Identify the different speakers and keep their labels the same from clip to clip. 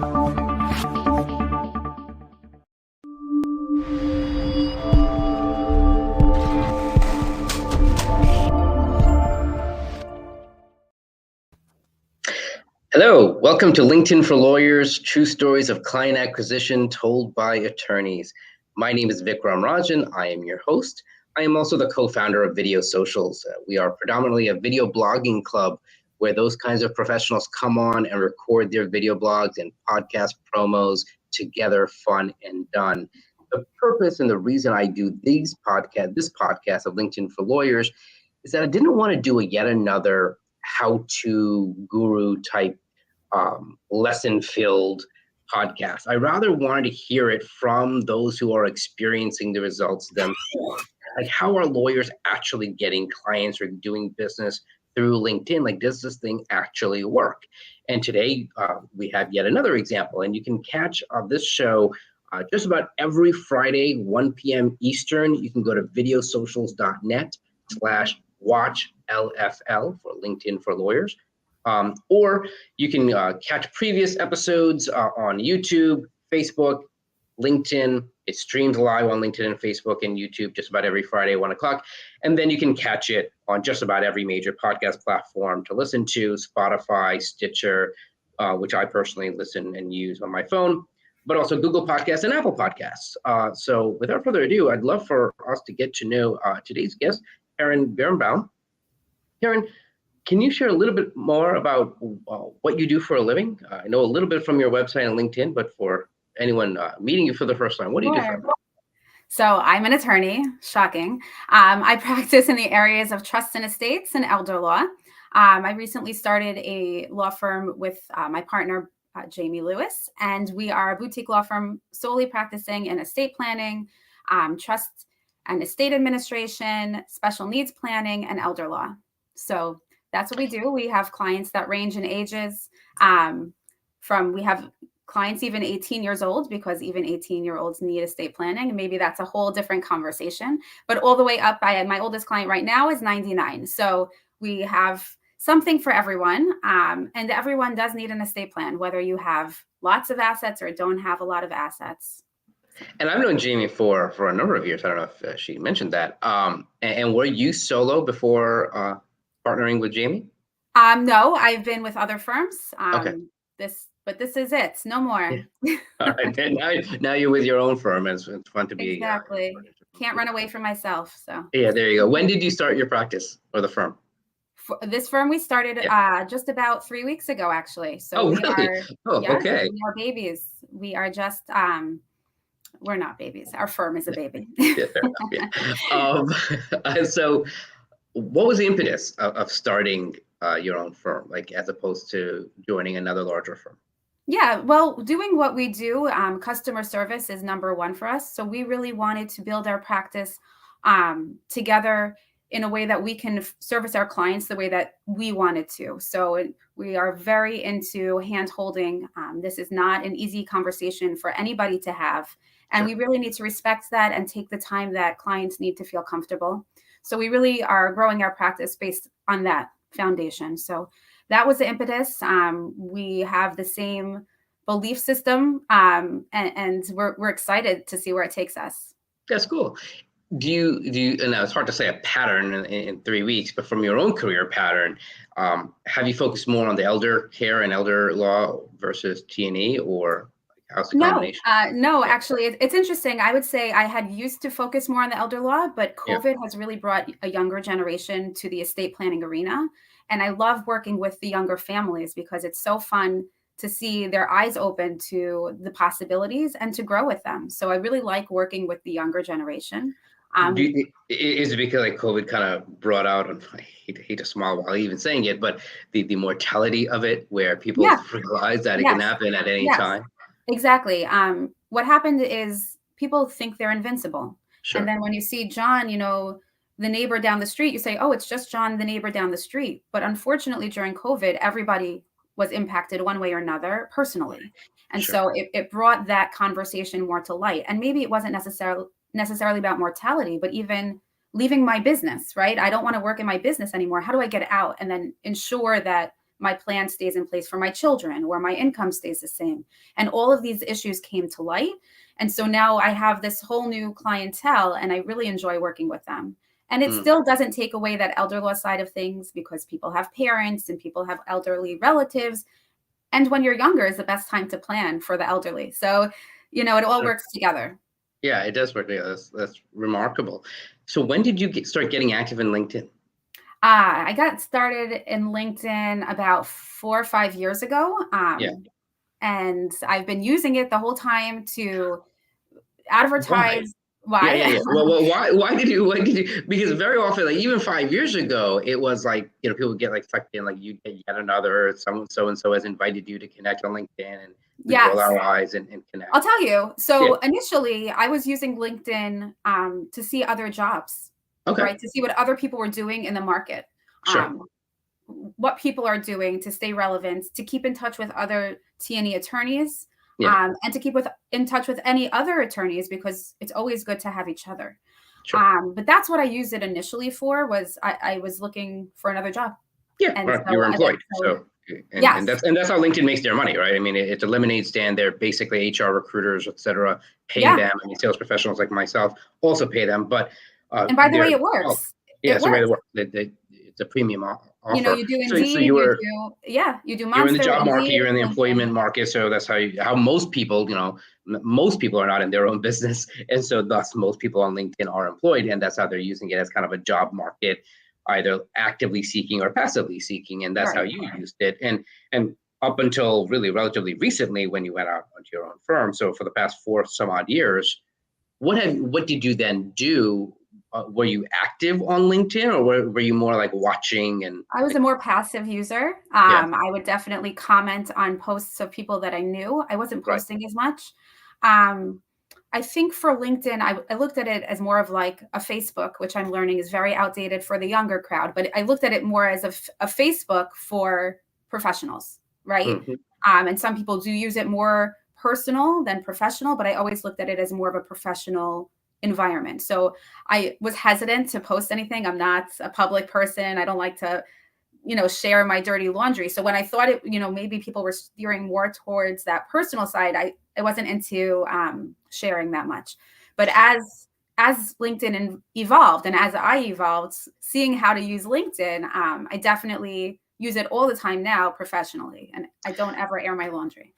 Speaker 1: Hello, welcome to LinkedIn for Lawyers, True Stories of Client Acquisition Told by Attorneys. My name is Vik Rajan. I am your host. I am also the co-founder of Video Socials. We are predominantly a video blogging club where those kinds of professionals come on and record their video blogs and podcast promos together, fun and done. The purpose and the reason I do this podcast of LinkedIn for Lawyers is that I didn't want to do yet another how-to guru type lesson-filled podcast. I rather wanted to hear it from those who are experiencing the results themselves. Like, how are lawyers actually getting clients or doing business through LinkedIn? Like, does this thing actually work? And today we have yet another example, and you can catch this show just about every Friday, 1 p.m. Eastern. You can go to videosocials.net/watchlfl for LinkedIn for Lawyers. Or you can catch previous episodes on YouTube, Facebook, LinkedIn. It streams live on LinkedIn and Facebook and YouTube just about every Friday at 1 o'clock. And then you can catch it on just about every major podcast platform to listen to: Spotify, Stitcher, which I personally listen and use on my phone, but also Google Podcasts and Apple Podcasts. So without further ado, I'd love for us to get to know today's guest, Keren Birnbaum. Keren, can you share a little bit more about what you do for a living? I know a little bit from your website and LinkedIn, but for anyone meeting you for the first time, what do you do for a living?
Speaker 2: So I'm an attorney, shocking. I practice in the areas of trust and estates and elder law. I recently started a law firm with my partner, Jamie Lewis, and we are a boutique law firm solely practicing in estate planning, trust and estate administration, special needs planning, and elder law. So that's what we do. We have clients that range in ages we have clients even 18 years old, because even 18-year-olds need estate planning. And maybe that's a whole different conversation, but all the way up. My oldest client right now is 99. So we have something for everyone. And everyone does need an estate plan, whether you have lots of assets or don't have a lot of assets.
Speaker 1: And I've known Jamie for a number of years. I don't know if she mentioned that. And were you solo before partnering with Jamie?
Speaker 2: No, I've been with other firms.
Speaker 1: Okay.
Speaker 2: But this is it. No more.
Speaker 1: Yeah. All right. And now you're with your own firm. It's fun to be.
Speaker 2: Exactly. Can't run away from myself. So.
Speaker 1: Yeah, there you go. When did you start your practice or the firm?
Speaker 2: For this firm, we started just about 3 weeks ago, actually. So
Speaker 1: really? Okay.
Speaker 2: We are babies. We are just we're not babies. Our firm is a baby.
Speaker 1: Yeah, fair enough, yeah. So what was the impetus of starting your own firm, like as opposed to joining another larger firm?
Speaker 2: Yeah, well, doing what we do, customer service is number one for us. So we really wanted to build our practice together in a way that we can service our clients the way that we wanted to. So we are very into hand-holding. This is not an easy conversation for anybody to have. And we really need to respect that and take the time that clients need to feel comfortable. So we really are growing our practice based on that foundation. So that was the impetus. We have the same belief system, and we're excited to see where it takes us.
Speaker 1: That's cool. Do you, and it's hard to say a pattern in 3 weeks, but from your own career pattern, have you focused more on the elder care and elder law versus T&E, or how's the combination?
Speaker 2: No, actually, it's interesting. I would say I had used to focus more on the elder law, but COVID has really brought a younger generation to the estate planning arena. And I love working with the younger families because it's so fun to see their eyes open to the possibilities and to grow with them. So I really like working with the younger generation.
Speaker 1: Is it because like COVID kind of brought out, and I hate to smile while even saying it, but the mortality of it, where people realize that it can happen at any time?
Speaker 2: Exactly. What happened is people think they're invincible.
Speaker 1: Sure.
Speaker 2: And then when you see John, the neighbor down the street, you say, oh, it's just John, the neighbor down the street. But unfortunately, during COVID, everybody was impacted one way or another personally. And so it brought that conversation more to light. And maybe it wasn't necessarily about mortality, but even leaving my business, right? I don't want to work in my business anymore. How do I get out and then ensure that my plan stays in place for my children, or my income stays the same. And all of these issues came to light. And so now I have this whole new clientele, and I really enjoy working with them. And it still doesn't take away that elder law side of things, because people have parents and people have elderly relatives. And when you're younger is the best time to plan for the elderly. So, it all works together.
Speaker 1: Yeah, it does work together. That's remarkable. So when did you start getting active in LinkedIn?
Speaker 2: I got started in LinkedIn about 4 or 5 years ago. And I've been using it the whole time to advertise. Why?
Speaker 1: Yeah. Well, why did you, because very often, like even 5 years ago, it was like, people get like sucked in, like you get yet another, someone so-and-so has invited you to connect on LinkedIn, and we roll our eyes and connect.
Speaker 2: I'll tell you. So initially I was using LinkedIn to see other jobs, right? To see what other people were doing in the market. What people are doing to stay relevant, to keep in touch with other T&E attorneys, and to keep in touch with any other attorneys, because it's always good to have each other. But that's what I used it initially for, was I was looking for another job.
Speaker 1: And so you were employed. And that's how LinkedIn makes their money, right? I mean, it eliminates their basically HR recruiters, et cetera, pay them. I mean, sales professionals like myself also pay them. But
Speaker 2: and by the way, it works.
Speaker 1: It's a premium offer.
Speaker 2: You do Indeed, you do Monster.
Speaker 1: You're in the job
Speaker 2: Indeed,
Speaker 1: market, you're in the employment market, so that's how most people, most people are not in their own business, and so thus most people on LinkedIn are employed, and that's how they're using it, as kind of a job market, either actively seeking or passively seeking, and that's how you used it, and up until really relatively recently, when you went out onto your own firm. So for the past 4 some odd years, what did you then do? Were you active on LinkedIn, or were you more like watching? And
Speaker 2: I was a more passive user. I would definitely comment on posts of people that I knew. I wasn't posting as much. I think for LinkedIn, I looked at it as more of like a Facebook, which I'm learning is very outdated for the younger crowd. But I looked at it more as a Facebook for professionals, right? And some people do use it more personal than professional, but I always looked at it as more of a professional environment. So I was hesitant to post anything. I'm not a public person. I don't like to, share my dirty laundry. So when I thought it, maybe people were steering more towards that personal side, I wasn't into sharing that much. But as LinkedIn evolved, and as I evolved, seeing how to use LinkedIn, I definitely use it all the time now professionally, and I don't ever air my laundry.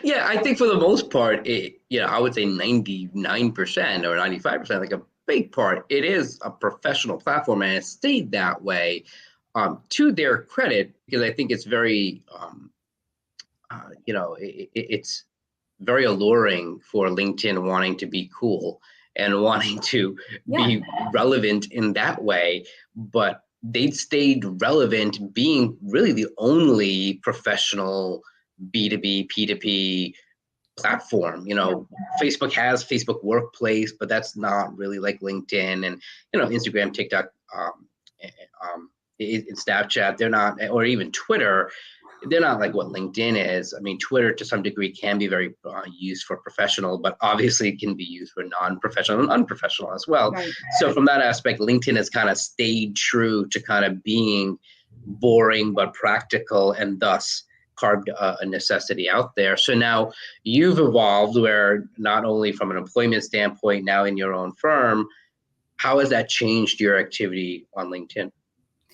Speaker 1: Yeah, I think for the most part, I would say 99% or 95%, like a big part, it is a professional platform, and it stayed that way, to their credit, because I think it's very, it's very alluring for LinkedIn wanting to be cool and wanting to be relevant in that way, but they stayed relevant, being really the only professional B2B, P2P platform. Facebook has Facebook Workplace, but that's not really like LinkedIn, and Instagram, TikTok, Snapchat. They're not, or even Twitter. They're not like what LinkedIn is. I mean, Twitter to some degree can be very used for professional, but obviously it can be used for non-professional and unprofessional as well. So from that aspect, LinkedIn has kind of stayed true to kind of being boring but practical, and thus carved a necessity out there. So now you've evolved, where not only from an employment standpoint, now in your own firm, how has that changed your activity on LinkedIn?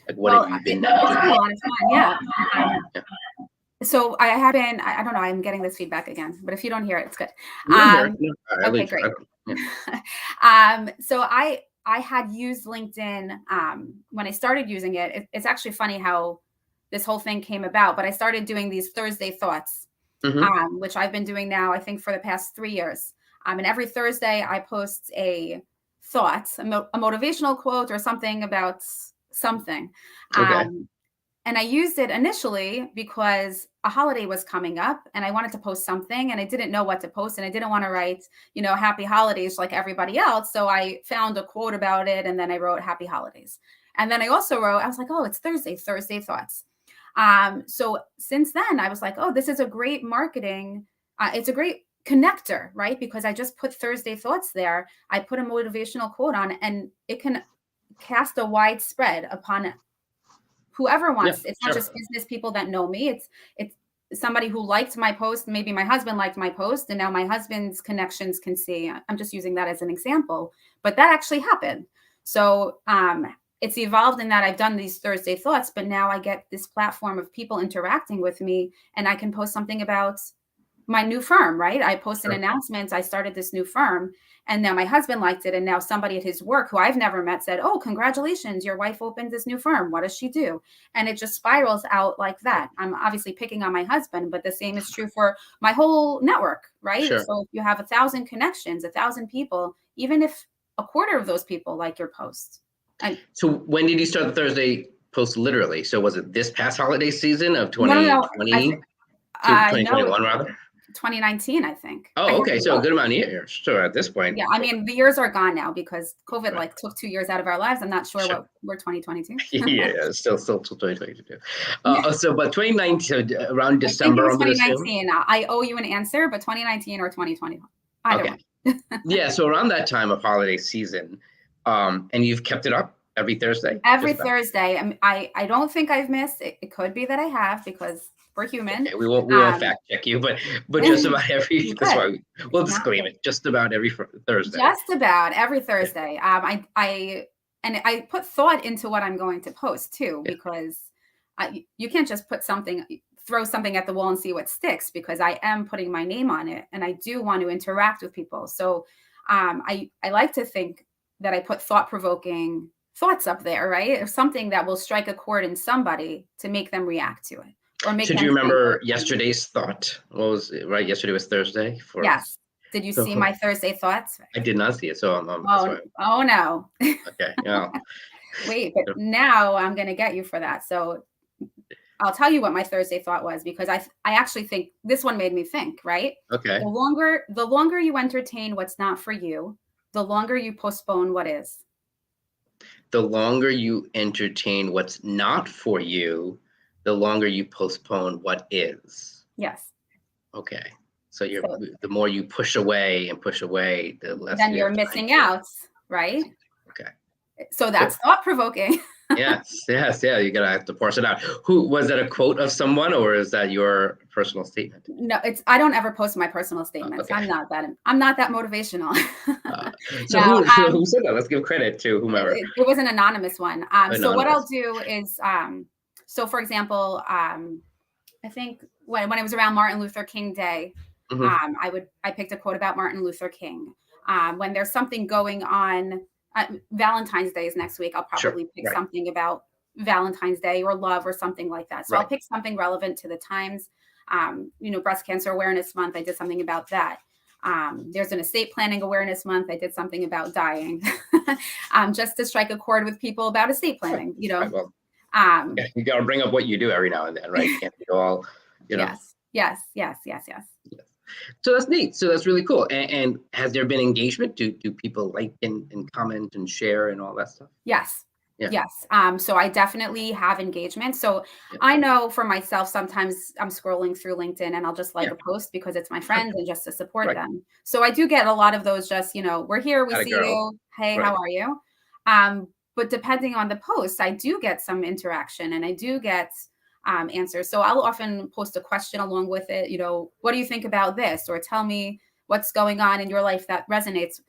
Speaker 1: Like, what have you been now doing?
Speaker 2: It's been a lot of fun, So I have been, I don't know, I'm getting this feedback again, but if you don't hear it, it's good. Okay, great. So I had used LinkedIn when I started using it. It's actually funny how this whole thing came about, but I started doing these Thursday thoughts, which I've been doing now, I think, for the past 3 years. And every Thursday I post a thought, a motivational quote or something about something. And I used it initially because a holiday was coming up and I wanted to post something, and I didn't know what to post, and I didn't want to write, happy holidays like everybody else. So I found a quote about it, and then I wrote happy holidays. And then I also I was like, oh, it's Thursday thoughts. So since then I was like, oh, this is a great marketing. It's a great connector, right? Because I just put Thursday thoughts there. I put a motivational quote on, and it can cast a wide spread upon whoever
Speaker 1: Yeah,
Speaker 2: wants. It's not
Speaker 1: sure.
Speaker 2: just business people that know me. It's somebody who liked my post. Maybe my husband liked my post, and now my husband's connections can see. I'm just using that as an example, but that actually happened. So it's evolved in that I've done these Thursday thoughts, but now I get this platform of people interacting with me, and I can post something about my new firm, right? I post an announcement. I started this new firm, and now my husband liked it. And now somebody at his work who I've never met said, "Oh, congratulations, your wife opened this new firm. What does she do?" And it just spirals out like that. I'm obviously picking on my husband, but the same is true for my whole network, right?
Speaker 1: Sure.
Speaker 2: So if you have 1,000 connections, 1,000 people, even if a quarter of those people like your post.
Speaker 1: So when did you start the Thursday post literally? So was it this past holiday season of
Speaker 2: No, no, no.
Speaker 1: 2020 to
Speaker 2: I know
Speaker 1: 2021 rather?
Speaker 2: 2019, I think. I
Speaker 1: Oh,
Speaker 2: have
Speaker 1: okay.
Speaker 2: to
Speaker 1: So a
Speaker 2: look.
Speaker 1: good amount of years. Sure, at this point.
Speaker 2: Yeah, I mean, the years are gone now because COVID
Speaker 1: Right.
Speaker 2: like took 2 years out of our lives. I'm not sure
Speaker 1: Sure.
Speaker 2: what we're 2022.
Speaker 1: Yeah, still till 2022.
Speaker 2: Yeah,
Speaker 1: So, but 2019, so around
Speaker 2: I think it
Speaker 1: December,
Speaker 2: was
Speaker 1: I'm going to assume.
Speaker 2: 2019. I owe you an answer, but 2019 or 2020, either
Speaker 1: Okay.
Speaker 2: one.
Speaker 1: Yeah, so around that time of holiday season, and you've kept it up every Thursday,
Speaker 2: Every
Speaker 1: just about.
Speaker 2: Thursday. I don't think I've missed. It could be that I have because we're human.
Speaker 1: Okay, we won't
Speaker 2: Um,
Speaker 1: fact check you, but just about every.
Speaker 2: you
Speaker 1: That's
Speaker 2: could.
Speaker 1: why we'll
Speaker 2: Not
Speaker 1: disclaim
Speaker 2: good.
Speaker 1: it. Just about every Thursday.
Speaker 2: Just about every
Speaker 1: Yeah,
Speaker 2: Thursday. I put thought into what I'm going to post too,
Speaker 1: yeah.
Speaker 2: because you can't just throw something at the wall and see what sticks, because I am putting my name on it and I do want to interact with people. So I like to think that I put thought provoking thoughts up there, right? Or something that will strike a chord in somebody to make them react to it or make
Speaker 1: So do
Speaker 2: them
Speaker 1: you
Speaker 2: think.
Speaker 1: remember yesterday's thought? What was it? Right? Yesterday was Thursday for us.
Speaker 2: Yes. Did you see
Speaker 1: So
Speaker 2: my Thursday thoughts?
Speaker 1: I did not see it, so that's why.
Speaker 2: Oh no.
Speaker 1: Okay, yeah.
Speaker 2: Wait, but now I'm going to get you for that. So I'll tell you what my Thursday thought was, because I actually think this one made me think, right?
Speaker 1: Okay.
Speaker 2: The longer you entertain what's not for you, the longer you postpone what is.
Speaker 1: The longer you entertain what's not for you, the longer you postpone what is.
Speaker 2: Yes.
Speaker 1: Okay. So
Speaker 2: So
Speaker 1: the more you push away and push away, the less
Speaker 2: then
Speaker 1: you
Speaker 2: you're
Speaker 1: have time
Speaker 2: missing
Speaker 1: to.
Speaker 2: out, right?
Speaker 1: Okay.
Speaker 2: So
Speaker 1: So
Speaker 2: that's thought provoking.
Speaker 1: yes, yeah. You gotta have to parse it out. Who was that? A quote of someone, or is that your personal statement?
Speaker 2: No, I don't ever post my personal statements.
Speaker 1: Okay.
Speaker 2: I'm not that motivational.
Speaker 1: Uh, so
Speaker 2: No,
Speaker 1: who said that? Let's give credit to whomever.
Speaker 2: it was an anonymous one. So what I'll
Speaker 1: Anonymous.
Speaker 2: do is, so for example, I think when it was around Martin Luther King Day,
Speaker 1: Hmm.
Speaker 2: I picked a quote about Martin Luther King. When there's something going on, Valentine's Day is next week. I'll
Speaker 1: Sure.
Speaker 2: probably pick
Speaker 1: Right.
Speaker 2: something about Valentine's Day or love or something like that. So I'll
Speaker 1: Right.
Speaker 2: pick something relevant to the times. Breast Cancer Awareness Month. I did something about that. There's an estate planning awareness month. I did something about dying, just to strike a chord with people about estate planning.
Speaker 1: Right. Well,
Speaker 2: Um,
Speaker 1: yeah, you gotta bring up what you do every now and then, right? You can't be all, you know.
Speaker 2: yes, yes, yes, yes, yes.
Speaker 1: So that's neat. So that's really cool. And has there been engagement? Do people like and comment and share and all that stuff?
Speaker 2: Yes.
Speaker 1: Yeah.
Speaker 2: Yes. So I definitely have engagement. So
Speaker 1: Yeah.
Speaker 2: I know for myself, sometimes I'm scrolling through LinkedIn and I'll just like
Speaker 1: Yeah.
Speaker 2: a post because it's my
Speaker 1: Right.
Speaker 2: friend and just to support
Speaker 1: Right.
Speaker 2: them. So I do get a lot of those just, we're here, we
Speaker 1: Atta
Speaker 2: see
Speaker 1: girl.
Speaker 2: you. Hey,
Speaker 1: Right.
Speaker 2: how are you? But depending on the post, I do get some interaction and I do get answers. So I'll often post a question along with it. What do you think about this? Or tell me what's going on in your life that resonates.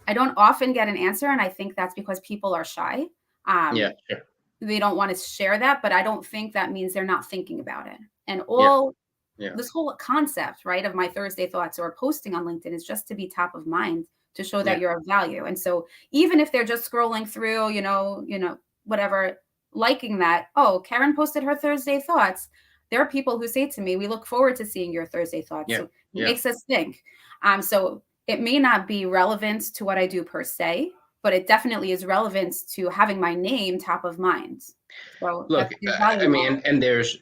Speaker 2: I don't often get an answer, and I think that's because people are shy.
Speaker 1: Yeah.
Speaker 2: Um,
Speaker 1: Sure.
Speaker 2: they don't want to share that, but I don't think that means they're not thinking about it. And
Speaker 1: Yeah. Yeah.
Speaker 2: this whole concept, right, of my Thursday thoughts or posting on LinkedIn is just to be top of mind, to show that
Speaker 1: Yeah.
Speaker 2: you're of value. And so even if they're just scrolling through, whatever, liking that, oh, Keren posted her Thursday thoughts. There are people who say to me, we look forward to seeing your Thursday thoughts.
Speaker 1: Yeah.
Speaker 2: So it
Speaker 1: Yeah.
Speaker 2: makes us think. So it may not be relevant to what I do per se, but it definitely is relevant to having my name top of mind. So
Speaker 1: Look,
Speaker 2: there's
Speaker 1: I
Speaker 2: value in all.
Speaker 1: mean, and there's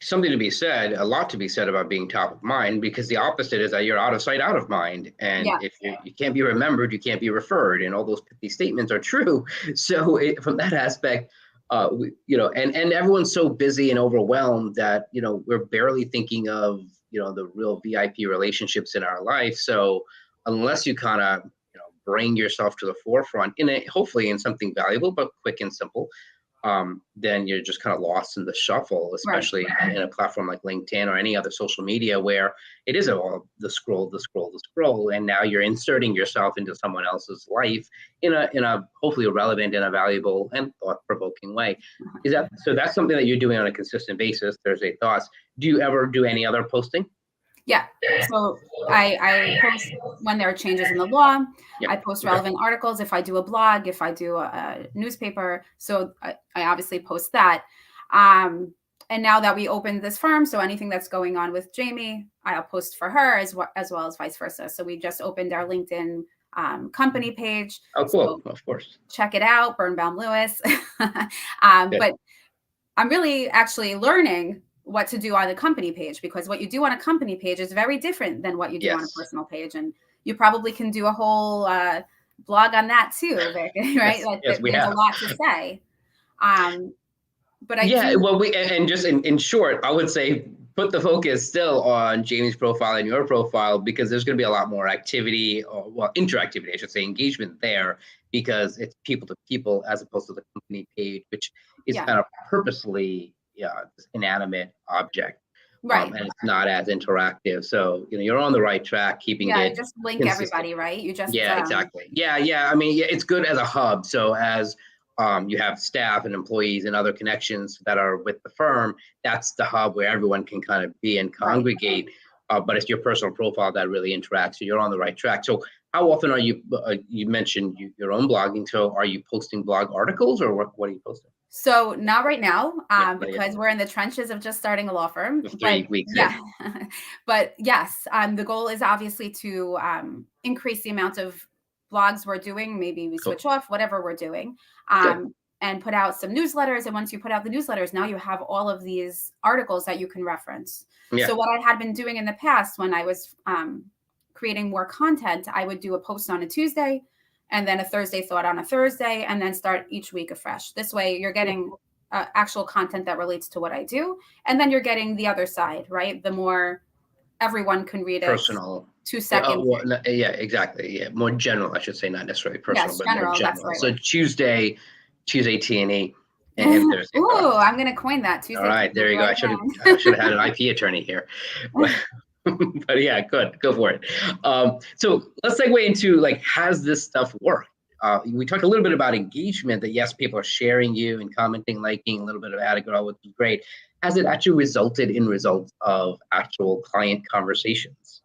Speaker 1: something to be said, a lot to be said about being top of mind, because the opposite is that you're out of sight, out of mind. And
Speaker 2: Yeah.
Speaker 1: if you can't be remembered, you can't be referred. And all those pithy statements are true. So from that aspect, and everyone's so busy and overwhelmed that, we're barely thinking of, the real VIP relationships in our life. So unless you kind of, bring yourself to the forefront hopefully in something valuable, but quick and simple, then you're just kind of lost in the shuffle, especially in a platform like LinkedIn or any other social media where it is all the scroll, and now you're inserting yourself into someone else's life in a hopefully a relevant and a valuable and thought-provoking way. So that's something that you're doing on a consistent basis, Thursday Thoughts. Do you ever do any other posting?
Speaker 2: Yeah. So I post when there are changes in the law. Yep. I post relevant articles. If I do a blog, if I do a newspaper, so I obviously post that. And now that we opened this firm, so anything that's going on with Jamie, I'll post for her as well as vice versa. So we just opened our LinkedIn company page.
Speaker 1: Oh, cool. So of course.
Speaker 2: Check it out, Birnbaum Lewis. But I'm really actually learning what to do on the company page, because what you do on a company page is very different than what you do on a personal page. And you probably can do a whole blog on that too, Vik, right?
Speaker 1: Yes,
Speaker 2: there's a lot to say. But
Speaker 1: and just in short, I would say put the focus still on Jamie's profile and your profile, because there's going to be a lot more activity, or interactivity, I should say, engagement there, because it's people to people as opposed to the company page, which is kind of purposely inanimate object,
Speaker 2: right?
Speaker 1: And it's not as interactive. So you're on the right track, keeping it.
Speaker 2: Just link consistent. Everybody, right? You just
Speaker 1: exactly. I mean, it's good as a hub. So as you have staff and employees and other connections that are with the firm, that's the hub where everyone can kind of be and congregate. Right. But it's your personal profile that really interacts. So you're on the right track. So how often are you? You mentioned your own blogging. So are you posting blog articles, or what are you posting?
Speaker 2: So not right now, because we're in the trenches of just starting a law firm.
Speaker 1: 3 weeks.
Speaker 2: Yeah, but yes, the goal is obviously to increase the amount of blogs we're doing. Maybe we switch off whatever we're doing, and put out some newsletters. And once you put out the newsletters, now you have all of these articles that you can reference. Yeah. So what I had been doing in the past, when I was creating more content, I would do a post on a Tuesday, and then a Thursday thought on a Thursday, and then start each week afresh. This way you're getting actual content that relates to what I do. And then you're getting the other side, right? The more everyone can read it.
Speaker 1: Personal.
Speaker 2: 2 seconds.
Speaker 1: Exactly. Yeah. More general, I should say, not necessarily personal, but
Speaker 2: general,
Speaker 1: more general.
Speaker 2: That's right.
Speaker 1: So Tuesday T&E. And Thursday.
Speaker 2: Ooh, I'm going to coin that. Tuesday.
Speaker 1: All right, there you go. I should have had an IP attorney here. But yeah, good. Go for it. So let's segue into, like, has this stuff worked? We talked a little bit about engagement, that yes, people are sharing you and commenting, liking, a little bit of ad growth, which is great. Has it actually resulted in results of actual client conversations?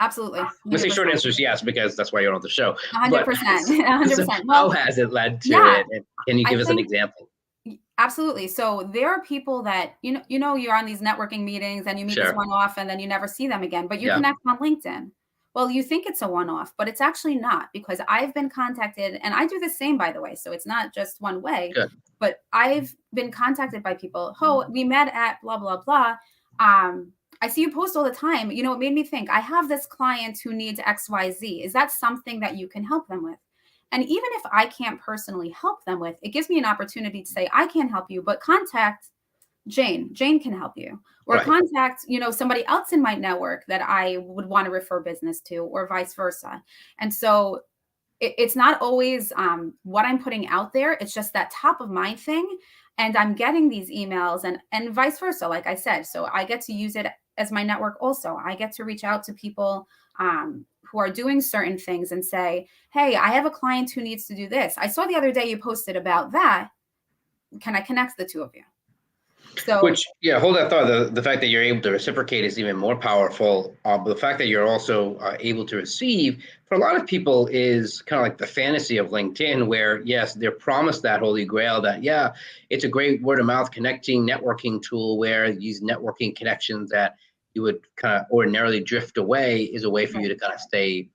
Speaker 2: Absolutely.
Speaker 1: The short answer is yes, because that's why you're on the show.
Speaker 2: 100%. 100%.
Speaker 1: So how has it led to it? And can you give us an example?
Speaker 2: Absolutely. So there are people that, you're on these networking meetings and you meet this one-off and then you never see them again, but you connect on LinkedIn. Well, you think it's a one-off, but it's actually not, because I've been contacted, and I do the same, by the way. So it's not just one way, but I've been contacted by people. Oh, we met at blah, blah, blah. I see you post all the time. It made me think, I have this client who needs XYZ. Is that something that you can help them with? And even if I can't personally help them with, it gives me an opportunity to say, I can't help you, but contact Jane. Jane can help you. Or contact, somebody else in my network that I would want to refer business to, or vice versa. And so it's not always what I'm putting out there. It's just that top of mind thing. And I'm getting these emails and vice versa, like I said. So I get to use it as my network also. I get to reach out to people who are doing certain things and say, hey, I have a client who needs to do this. I saw the other day you posted about that. Can I connect the two of you? So,
Speaker 1: hold that thought. The fact that you're able to reciprocate is even more powerful. But the fact that you're also able to receive, for a lot of people, is kind of like the fantasy of LinkedIn, where yes, they're promised that holy grail that it's a great word of mouth connecting networking tool, where these networking connections that you would kind of ordinarily drift away is a way for you to kind of stay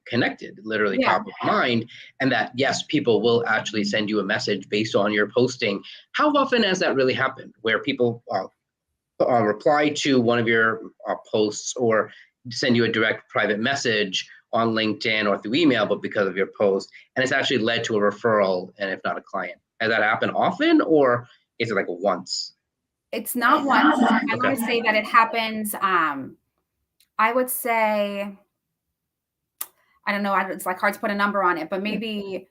Speaker 1: connected, literally top of mind, and that yes, people will actually send you a message based on your posting. How often has that really happened, where people reply to one of your posts or send you a direct private message on LinkedIn or through email, but because of your post, and it's actually led to a referral, and if not a client? Has that happened often, or is it like once?
Speaker 2: It's not once. I want to say that it happens. I would say, I don't know, it's like hard to put a number on it, but maybe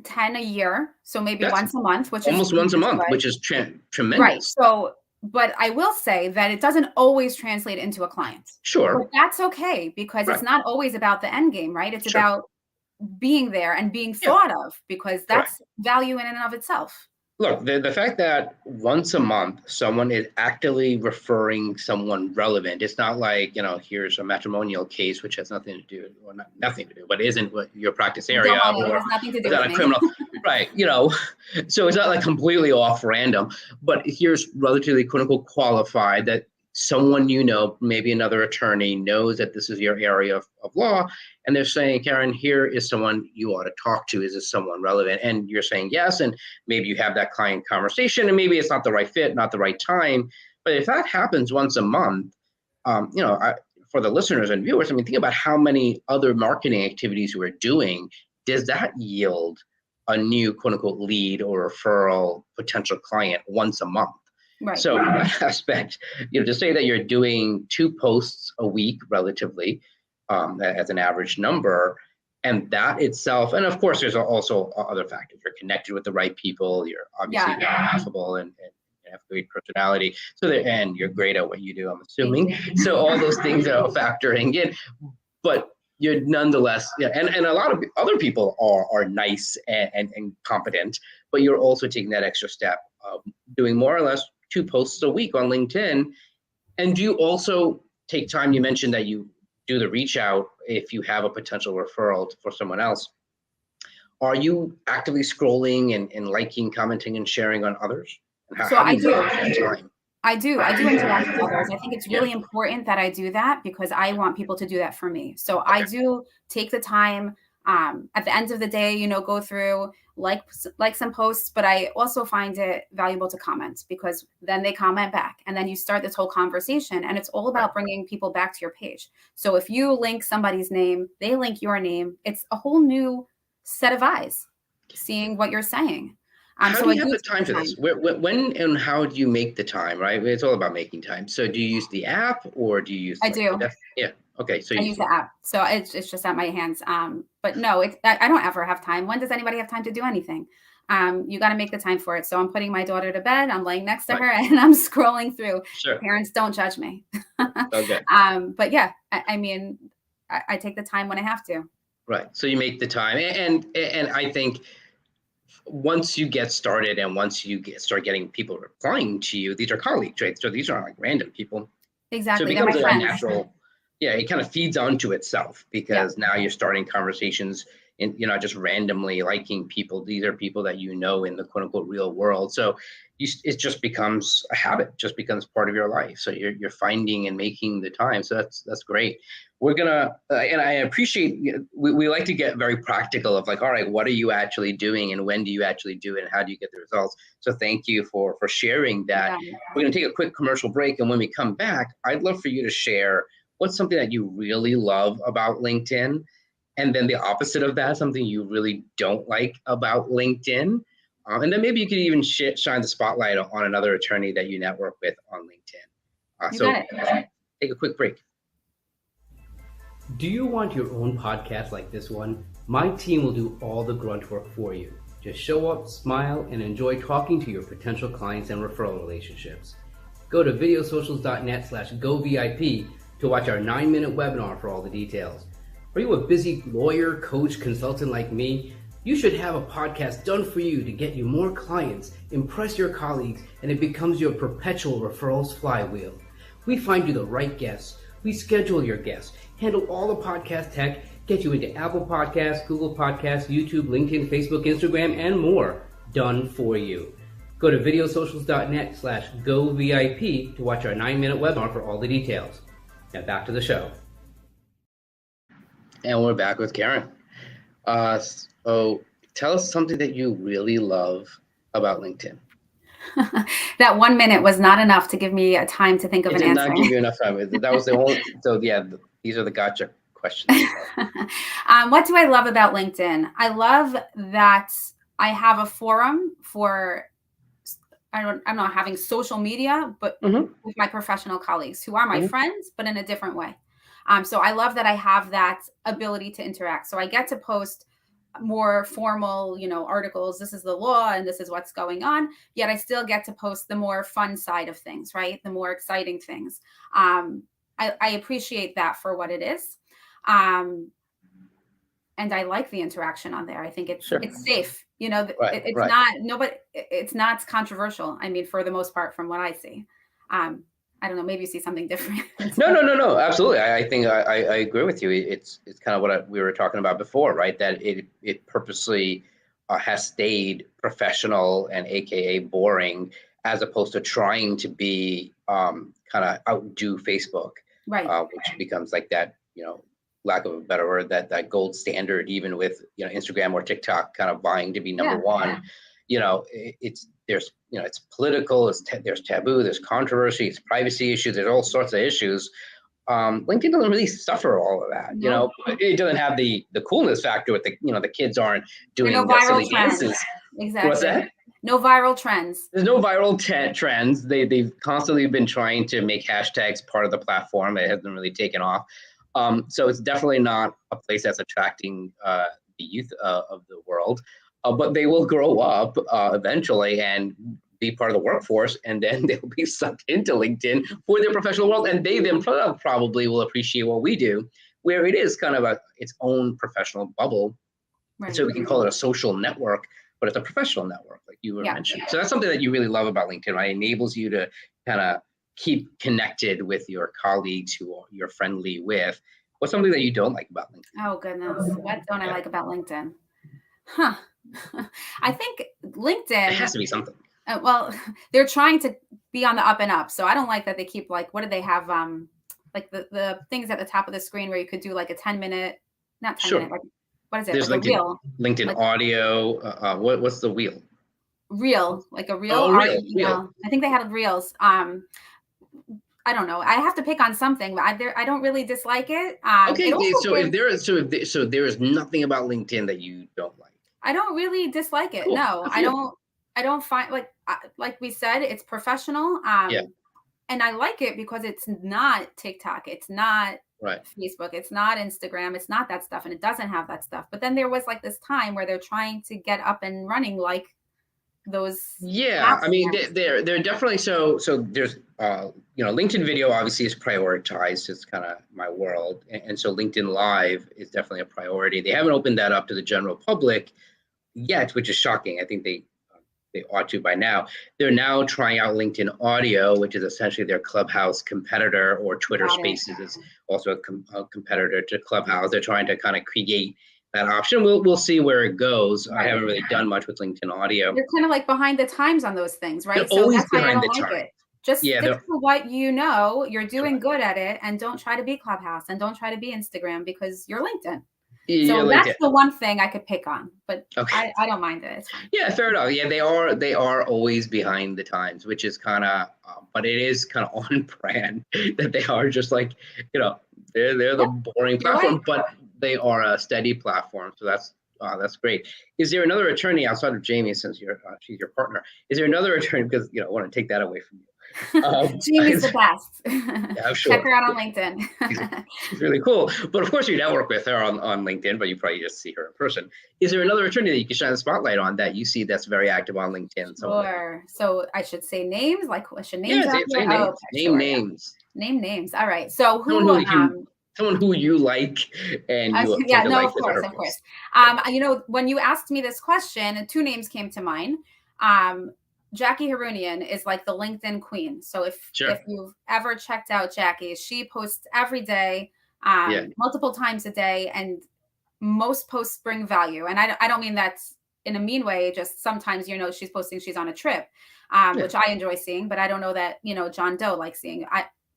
Speaker 2: 10 a year. So maybe
Speaker 1: That's
Speaker 2: once a month,
Speaker 1: almost once a month,
Speaker 2: good.
Speaker 1: which is
Speaker 2: Right.
Speaker 1: tremendous.
Speaker 2: So, but I will say that it doesn't always translate into a client.
Speaker 1: Sure.
Speaker 2: But that's okay, because
Speaker 1: Right.
Speaker 2: it's not always about the end game, right? It's
Speaker 1: Sure.
Speaker 2: about being there and being
Speaker 1: Yeah.
Speaker 2: thought of, because
Speaker 1: Correct.
Speaker 2: that's value in and of itself.
Speaker 1: Look, the fact that once a month someone is actively referring someone relevant, it's not like, here's a matrimonial case which has nothing to do, or not nothing to do, but isn't what your practice area,
Speaker 2: Don't mind, it
Speaker 1: or
Speaker 2: has nothing to do
Speaker 1: is that
Speaker 2: with
Speaker 1: a
Speaker 2: me.
Speaker 1: criminal, right? So it's not like completely off random, but here's relatively quote unquote qualified, that someone, maybe another attorney, knows that this is your area of law, and they're saying, Karen, here is someone you ought to talk to. Is this someone relevant? And you're saying yes, and maybe you have that client conversation, and maybe it's not the right fit, not the right time. But if that happens once a month, for the listeners and viewers, think about how many other marketing activities we're doing. Does that yield a new quote unquote lead or referral potential client once a month?
Speaker 2: Right.
Speaker 1: So in that aspect, to say that you're doing 2 posts a week relatively, as an average number, and that itself, and of course, there's also other factors. You're connected with the right people. You're obviously affable and have a great personality. And you're great at what you do, I'm assuming. So all those things are factoring in, but you're nonetheless, and a lot of other people are nice and competent, but you're also taking that extra step of doing more or less 2 posts a week on LinkedIn. And do you also take time? You mentioned that you do the reach out if you have a potential referral for someone else. Are you actively scrolling and liking, commenting, and sharing on others? And how do you manage that time?
Speaker 2: I do interact with others. I think it's really important that I do that, because I want people to do that for me. So I do take the time at the end of the day, go through, like some posts, but I also find it valuable to comment, because then they comment back, and then you start this whole conversation, and it's all about bringing people back to your page. So if you link somebody's name, they link your name, it's a whole new set of eyes seeing what you're saying.
Speaker 1: How do you have the time for this? When and how do you make the time, right? It's all about making time. So do you use the app, or do you use?
Speaker 2: I do.
Speaker 1: Yeah. Okay. So
Speaker 2: I use the app. So it's just at my hands. But no, I don't ever have time. When does anybody have time to do anything? You got to make the time for it. So I'm putting my daughter to bed. I'm laying next to her, and I'm scrolling through.
Speaker 1: Sure.
Speaker 2: Parents, don't judge me.
Speaker 1: Okay.
Speaker 2: But yeah, I take the time when I have to.
Speaker 1: Right. So you make the time, and I think once you get started, and once you start getting people replying to you, these are colleagues, right? So these aren't like random people.
Speaker 2: Exactly.
Speaker 1: So it becomes a natural. Yeah, it kind of feeds onto itself, because now you're starting conversations, and you're not just randomly liking people. These are people that in the quote unquote real world. So it just becomes a habit, just becomes part of your life. So you're finding and making the time. So that's great. We're gonna, and I appreciate, we like to get very practical of like, all right, what are you actually doing, and when do you actually do it, and how do you get the results? So thank you for sharing that. Yeah. We're gonna take a quick commercial break, and when we come back, I'd love for you to share what's something that you really love about LinkedIn, and then the opposite of that, something you really don't like about LinkedIn. And then maybe you could even shine the spotlight on another attorney that you network with on LinkedIn. So take a quick break.
Speaker 3: Do you want your own podcast like this one? My team will do all the grunt work for you. Just show up, smile, and enjoy talking to your potential clients and referral relationships. Go to videosocials.net/govip to watch our 9-minute webinar for all the details. Are you a busy lawyer, coach, consultant like me? You should have a podcast done for you to get you more clients, impress your colleagues, and it becomes your perpetual referrals flywheel. We find you the right guests. We schedule your guests, handle all the podcast tech, get you into Apple Podcasts, Google Podcasts, YouTube, LinkedIn, Facebook, Instagram, and more. Done for you. Go to videosocials.net/govip to watch our 9-minute webinar for all the details. Now back to the show.
Speaker 1: And we're back with Karen. So tell us something that you really love about LinkedIn.
Speaker 2: That 1 minute was not enough to give me a time to think of an answer.
Speaker 1: It did not give you enough time. That was the only. So yeah, these are the gotcha questions.
Speaker 2: What do I love about LinkedIn? I love that I have a forum for, I'm not having social media, but with my professional colleagues who are my friends, but in a different way. So I love that I have that ability to interact. So I get to post more formal, articles. This is the law and this is what's going on. Yet I still get to post the more fun side of things, right? The more exciting things. I appreciate that for what it is. And I like the interaction on there. I think it's safe. It's not it's not controversial. I mean, for the most part, from what I see. I don't know, maybe you see something different.
Speaker 1: No, absolutely. I think I agree with you. It's kind of what we were talking about before, right? That it purposely has stayed professional and AKA boring, as opposed to trying to be kind of outdo Facebook,
Speaker 2: right?
Speaker 1: Which becomes like that, lack of a better word, that gold standard, even with Instagram or TikTok kind of vying to be number one. It's political, there's taboo, there's controversy, it's privacy issues, there's all sorts of issues. LinkedIn doesn't really suffer all of that.
Speaker 2: No.
Speaker 1: It doesn't have the coolness factor with the kids aren't doing silly
Speaker 2: trends.
Speaker 1: dances.
Speaker 2: Exactly.
Speaker 1: What's that?
Speaker 2: No viral trends.
Speaker 1: There's no viral trends. They've constantly been trying to make hashtags part of the platform. It hasn't really taken off. So it's definitely not a place that's attracting the youth of the world. But they will grow up eventually and be part of the workforce, and then they'll be sucked into LinkedIn for their professional world, and they then probably will appreciate what we do, where it is kind of its own professional bubble. Right. So we can call it a social network, but it's a professional network, like you were mentioning. So that's something that you really love about LinkedIn, right? It enables you to kind of keep connected with your colleagues who you're friendly with. What's something that you don't like about LinkedIn?
Speaker 2: Oh, goodness. What don't I like about LinkedIn? Huh. I think LinkedIn.
Speaker 1: It has to be something.
Speaker 2: Well, they're trying to be on the up and up. So I don't like that they keep what do they have? Like the things at the top of the screen where you could do like a 10-minute, not 10 minute, like, what is it?
Speaker 1: There's
Speaker 2: like
Speaker 1: LinkedIn,
Speaker 2: wheel.
Speaker 1: LinkedIn audio. What's the wheel?
Speaker 2: Reel, like a reel.
Speaker 1: Oh, reel.
Speaker 2: I think they had reels. I don't know. I have to pick on something, but I don't really dislike it.
Speaker 1: Okay, so there is nothing about LinkedIn that you don't like.
Speaker 2: I don't really dislike it. Cool. No, I don't find like we said, it's professional. And I like it because it's not TikTok, it's not Facebook, it's not Instagram, it's not that stuff, and it doesn't have that stuff. But then there was like this time where they're trying to get up and running like those.
Speaker 1: I mean, they're definitely so there's LinkedIn video obviously is prioritized. It's kind of my world, and so LinkedIn Live is definitely a priority. They haven't opened that up to the general public yet, which is shocking. I think they ought to by now. They're now trying out LinkedIn Audio, which is essentially their Clubhouse competitor, or Twitter Spaces is also a competitor to Clubhouse. They're trying to kind of create that option. We'll see where it goes. Right. I haven't really done much with LinkedIn Audio.
Speaker 2: They're kind of like behind the times on those things, right?
Speaker 1: They're always behind the times.
Speaker 2: It. Just stick to what you're doing good at it, and don't try to be Clubhouse and don't try to be Instagram because you're LinkedIn. So that's the one thing I could pick on, but I don't mind it. It's fine.
Speaker 1: Yeah, fair enough. Yeah, they are always behind the times, which is kind of, but it is kind of on brand that they are just like, they're the boring platform, but they are a steady platform. So that's great. Is there another attorney outside of Jamie, since she's your partner? Is there another attorney, because I want to take that away from you?
Speaker 2: Jamie's the best.
Speaker 1: Yeah, I'm sure.
Speaker 2: Check her out on LinkedIn.
Speaker 1: She's really cool. But of course, you network with her on LinkedIn, but you probably just see her in person. Is there another attorney that you can shine the spotlight on that you see that's very active on LinkedIn?
Speaker 2: Sure. So I should say names, like I should names.
Speaker 1: Yeah, name names.
Speaker 2: Name names. All right. So
Speaker 1: someone who you like and you
Speaker 2: of course. When you asked me this question, two names came to mind. Jackie Harunian is like the LinkedIn queen. So if you've ever checked out Jackie, she posts every day, multiple times a day, and most posts bring value. And I don't mean that's in a mean way, just sometimes, she's posting she's on a trip, which I enjoy seeing, but I don't know that, John Doe likes seeing,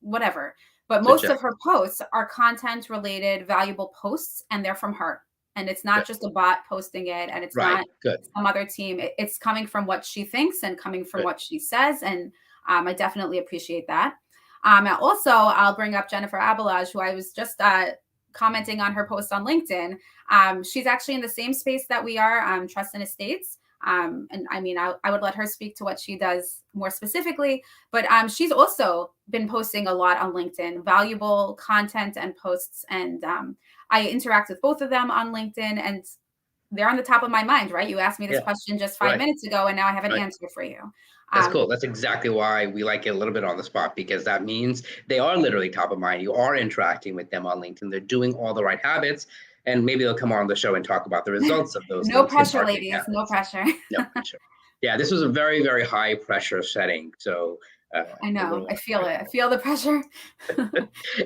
Speaker 2: whatever. But most of her posts are content related, valuable posts, and they're from her. And it's not just a bot posting it, and it's not some other team. It's coming from what she thinks and coming from what she says. And I definitely appreciate that. Also, I'll bring up Jennifer Abalaj, who I was just commenting on her post on LinkedIn. She's actually in the same space that we are, Trust and Estates. And I mean, I would let her speak to what she does more specifically, but she's also been posting a lot on LinkedIn, valuable content and posts. And I interact with both of them on LinkedIn, and they're on the top of my mind, right? You asked me this question just 5 minutes ago, and now I have an answer for you.
Speaker 1: That's cool. That's exactly why we like it a little bit on the spot, because that means they are literally top of mind. You are interacting with them on LinkedIn. They're doing all the right habits, and maybe they'll come on the show and talk about the results of those.
Speaker 2: No pressure, ladies. Habits. No pressure.
Speaker 1: No pressure. Yeah, this was a very, very high pressure setting. So
Speaker 2: I know. I feel it. I feel the pressure.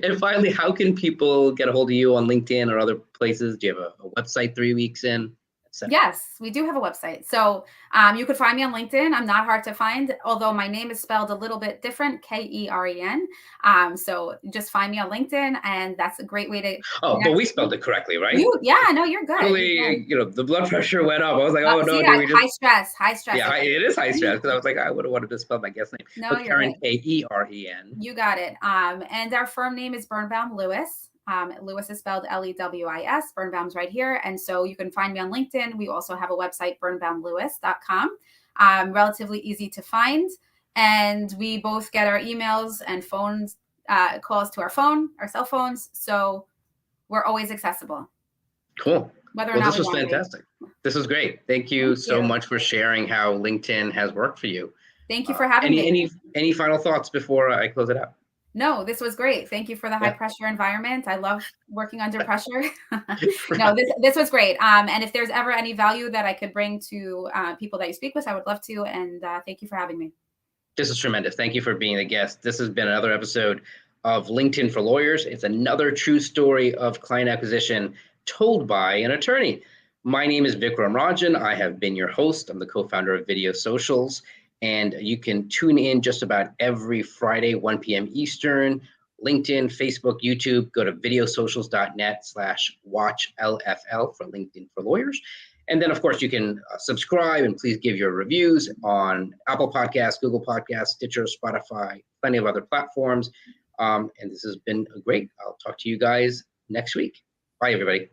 Speaker 1: And finally, how can people get a hold of you on LinkedIn or other places? Do you have a website 3 weeks in?
Speaker 2: Yes, we do have a website. So you could find me on LinkedIn. I'm not hard to find, although my name is spelled a little bit different, Keren. So just find me on LinkedIn, and that's a great way to.
Speaker 1: Oh, but we spelled it correctly, right?
Speaker 2: No, you're good.
Speaker 1: Totally, the blood pressure went up. I was like, oh no,
Speaker 2: high stress.
Speaker 1: Yeah, it is high stress, because I was like, I would have wanted to spell my guest name.
Speaker 2: No,
Speaker 1: but Keren, Keren.
Speaker 2: You got it. And our firm name is Birnbaum Lewis. Lewis is spelled Lewis. Birnbaum's right here. And so you can find me on LinkedIn. We also have a website, birnbaumlewis.com. Relatively easy to find. And we both get our emails and phones, calls to our cell phones. So we're always accessible.
Speaker 1: Cool.
Speaker 2: Whether or not
Speaker 1: this was fantastic. This was great. Thank you so much for sharing how LinkedIn has worked for you.
Speaker 2: Thank you for having
Speaker 1: me. Any final thoughts before I close it out?
Speaker 2: No, this was great. Thank you for the high pressure environment. I love working under pressure. No, this was great. And if there's ever any value that I could bring to people that you speak with, I would love to. And thank you for having me.
Speaker 1: This is tremendous. Thank you for being a guest. This has been another episode of LinkedIn for Lawyers. It's another true story of client acquisition told by an attorney. My name is Vik Rajan. I have been your host. I'm the co-founder of Video Socials. And you can tune in just about every Friday, 1 p.m. Eastern, LinkedIn, Facebook, YouTube. Go to videosocials.net/watchlfl for LinkedIn for Lawyers. And then, of course, you can subscribe, and please give your reviews on Apple Podcasts, Google Podcasts, Stitcher, Spotify, plenty of other platforms. And this has been great. I'll talk to you guys next week. Bye, everybody.